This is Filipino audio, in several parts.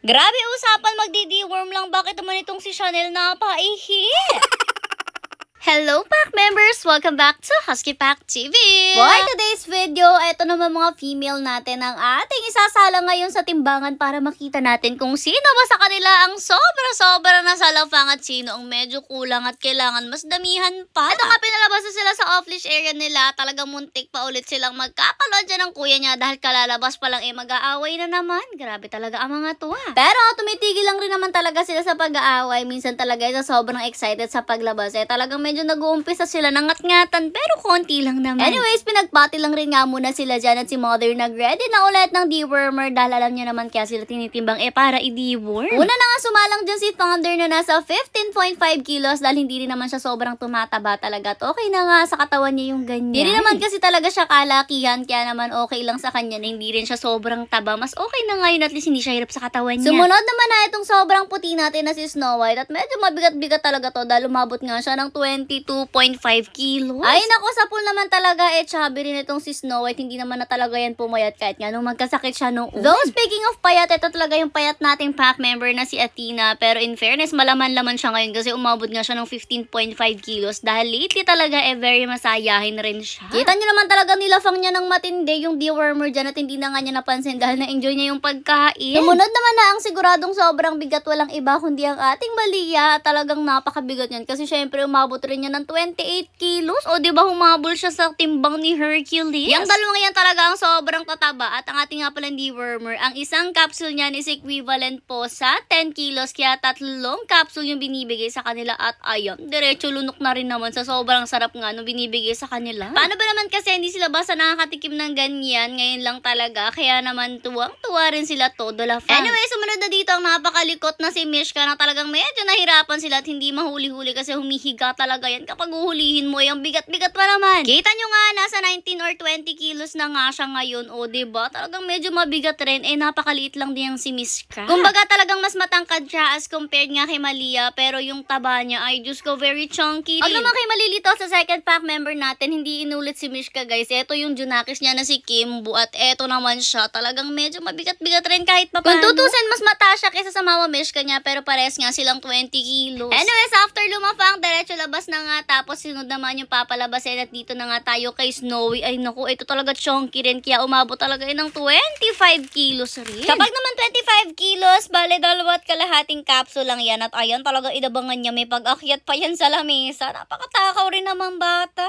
Grabe usapan magdi-deworm lang. Bakit naman itong si Chanel napaihi? Hello, Pack members! Welcome back to Husky Pack TV! For today's video, eto naman mga female natin ang ating isasala ngayon sa timbangan para makita natin kung sino ba sa kanila ang sobra-sobra na salafang at sino ang medyo kulang at kailangan mas damihan pa. Ito nga, pinalabas na sila sa off-leash area nila. Talagang muntik pa ulit silang magkapalod dyan ng kuya niya dahil kalalabas pa lang mag-aaway na naman. Grabe talaga ang mga tuwa. Pero tumitigil lang rin naman talaga sila sa pag-aaway. Minsan talaga sa sobrang excited sa paglabas. Talagang medyo nag-uumpisa sila ng ngat-ngatan pero konti lang naman. Anyways, pinagpati lang rin nga muna sila dyan at si Mother nag-ready na ulit ng dewormer dahil alam niya naman kaya sila tinitimbang para i-deworm. Una na nga sumalang dyan si Thunder na nasa 15.5 kilos dahil hindi rin naman siya sobrang tumataba talaga at okay na nga sa katawan niya yung ganyan. Hindi naman kasi talaga siya kalakihan kaya naman okay lang sa kanya na hindi rin siya sobrang taba. Mas okay na nga yun at least hindi siya hirap sa katawan niya. Sumunod naman na itong sobrang puti natin na si Snow White at medyo mabigat-bigat talaga to dahil umabot nga siya ng 22.5 kilos. Ay nako, sa pool naman talaga chubby rin itong si Snow White. Hindi naman na talaga yan pumayat kahit nga nung magkasakit siya noon. Though speaking of payat, ito talaga yung payat nating pack member na si Athena. Pero in fairness, malaman-laman siya ngayon kasi umabot nga siya ng 15.5 kilos dahil lately talaga very masayahin rin siya. Kita nyo naman talaga nilafang niya ng matindi yung dewormer dyan at hindi na nga niya napansin dahil na-enjoy niya yung pagkain. Sumunod naman na ang siguradong sobrang bigat, walang iba kundi ang ating Malia. Talagang napakabigat yan kasi syempre umabot rin niya ng 28 kilos. O diba humabol siya sa timbang ni Hercules? Yung dalawang yan talaga ang sobrang tataba at ang ating nga palang dewormer, ang isang capsule niyan is equivalent po sa 10 kilos kaya tatlong capsule yung binibigay sa kanila at ayun, diretso lunok na rin naman sa sobrang sarap nga nung binibigay sa kanila. Paano ba naman kasi hindi sila basta nakakatikim ng ganyan ngayon lang talaga kaya naman tuwang-tuwa rin sila todo la fan. Anyway, sumunod na dito ang napakalikot na si Mishka na talagang medyo nahirapan sila at hindi mahuli-huli kasi humihiga talaga yan kapag uhulihin mo yung bigat-bigat pa naman. Kita nyo nga, nasa 19 or 20 kilos na nga siya ngayon. O diba? Talagang medyo mabigat rin. Napakaliit lang din yung si Mishka. Kumbaga talagang mas matangkad siya as compared nga kay Malia. Pero yung taba niya ay Diyos ko, very chunky. At naman kay Malilito sa second pack member natin, hindi inulit si Mishka guys. Ito yung junakis niya na si Kimbo. At eto naman siya. Talagang medyo mabigat-bigat rin kahit pa paano. Kung tutusin, mas mataas siya kaysa sa mama Mishka niya. Pero pares nga silang 20 kilos. Anyways, after lumafang, diretso labas na nga. Tapos sinunod naman yung papalabasin at dito na nga tayo kay Snowy. Ay naku, ito talaga chunky rin kaya umabot talaga ng 25 kilos rin. Kapag naman 25 kilos, bale 2.5 capsule lang yan at ayan talaga inabangan niya may pag-akyat pa yan sa lamesa. Napakatakaw rin naman bata.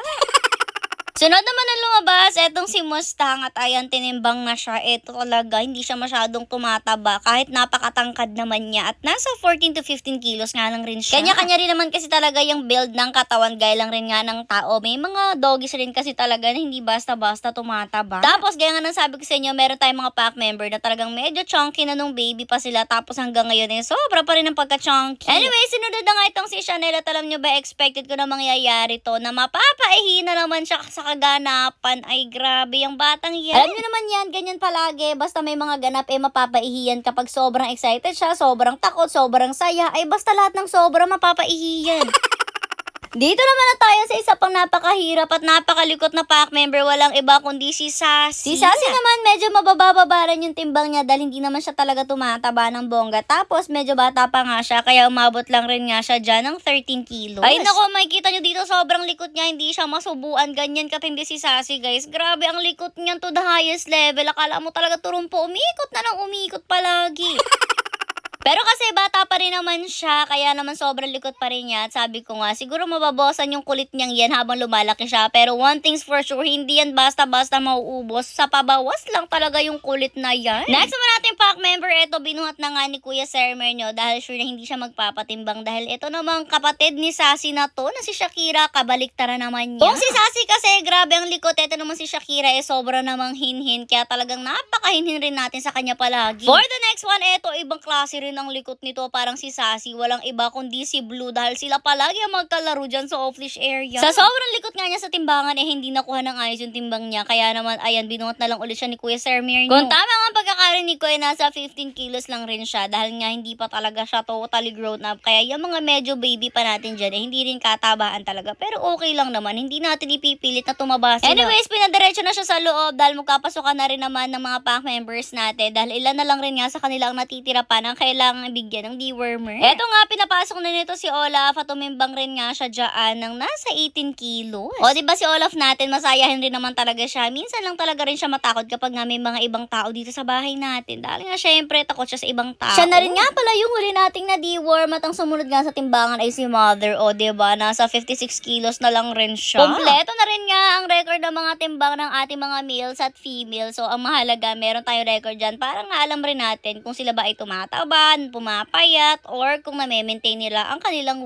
Sunod naman ang lumabas, etong si Mustang at ayan, tinimbang na siya. Ito talaga, hindi siya masyadong tumataba kahit napakatangkad naman niya at nasa 14 to 15 kilos nga lang rin siya. Kanya-kanya rin naman kasi talaga yung build ng katawan, gaya lang rin nga ng tao. May mga doggies rin kasi talaga na hindi basta-basta tumataba. Tapos, gaya nga nang sabi ko sa inyo, meron tayong mga pack member na talagang medyo chunky na nung baby pa sila tapos hanggang ngayon sobra pa rin ang pagka-chunky. Anyway, sinunod na nga itong si Chanel at alam nyo ba, expected ko na mangyayari to na mapapaihi na naman siya sa kaganapan. Ay grabe yung batang yan. Alam niyo naman yan, ganyan palagi. Basta may mga ganap mapapaihiyan kapag sobrang excited siya, sobrang takot, sobrang saya. Ay basta lahat ng sobra mapapaihiyan. Dito naman na tayo sa isa pang napakahirap at napakalikot na pack member. Walang iba kundi si Sassy. Si Sassy naman medyo mababa-babaran yung timbang niya dahil hindi naman siya talaga tumataba ng bongga. Tapos medyo bata pa nga siya kaya umabot lang rin nga siya dyan ng 13 kilos. Ay nako, makikita nyo dito sobrang likot niya. Hindi siya masubuan. Ganyan katindi si Sassy guys. Grabe ang likot niyan to the highest level. Akala mo talaga turumpo. Umikot na ng umikot palagi. Pero kasi bata pa rin naman siya, kaya naman sobrang likot pa rin niya. At sabi ko nga, siguro mababawasan yung kulit niyang yan habang lumalaki siya. Pero one thing's for sure, hindi yan basta-basta mauubos. Sa pabawas lang talaga yung kulit na yan. Next naman natin pack member, ito binuhat na nga ni Kuya Sermer nyo dahil sure na hindi siya magpapatimbang. Dahil ito namang kapatid ni Sassy na to, na si Shakira, kabaliktara naman niya. Kung si Sassy kasi, grabe ang likot. Ito naman si Shakira, sobra namang hinhin. Kaya talagang napakahinhin rin natin sa kanya palagi. For the next one, ito ibang klase rin ang likot nito. Parang si Sassy, walang iba kundi si Blue dahil sila palagi ang magkalaro dyan sa off-leash area. Sa sobrang likot nga niya sa timbangan hindi nakuha ng ayos yung timbang niya. Kaya naman, ayan, binungot na lang ulit siya ni Kuya Sir Mirno. Kung tama nga ang pagkakarinig ko, nasa 15 kilos lang rin siya dahil nga hindi pa talaga siya totally grown up. Kaya yung mga medyo baby pa natin dyan, hindi rin katabaan talaga. Pero okay lang naman, hindi natin ipipilit na tumaba sila. Anyways, pinadiretso na siya sa loob dahil magkapasukan na rin naman ng mga pack members natin dahil ilan na lang rin nga sa kanila ang natitira pa na kailangan bigyan ng dewormer. Eto nga, pinapasok na nito si Olaf at tumimbang rin nga siya dyan ng nasa 18 kilos. O diba si Olaf natin, masayahin rin naman talaga siya. Minsan lang talaga rin siya matakot kapag nga may mga ibang tao dito sa bahay natin. Dahil nga syempre, takot siya sa ibang tao. Siya na rin nga pala yung huli nating na deworm at ang sumunod nga sa timbangan ay si Mother. O diba, nasa 56 kilos na lang rin siya. Kompleto na rin nga ang record ng mga timbang ng ating mga males at females. So, ang mahalaga, meron tayong record dyan para nga alam rin natin kung sila ba ay tumataba, pumapayat, or kung na-maintain nila ang kanilang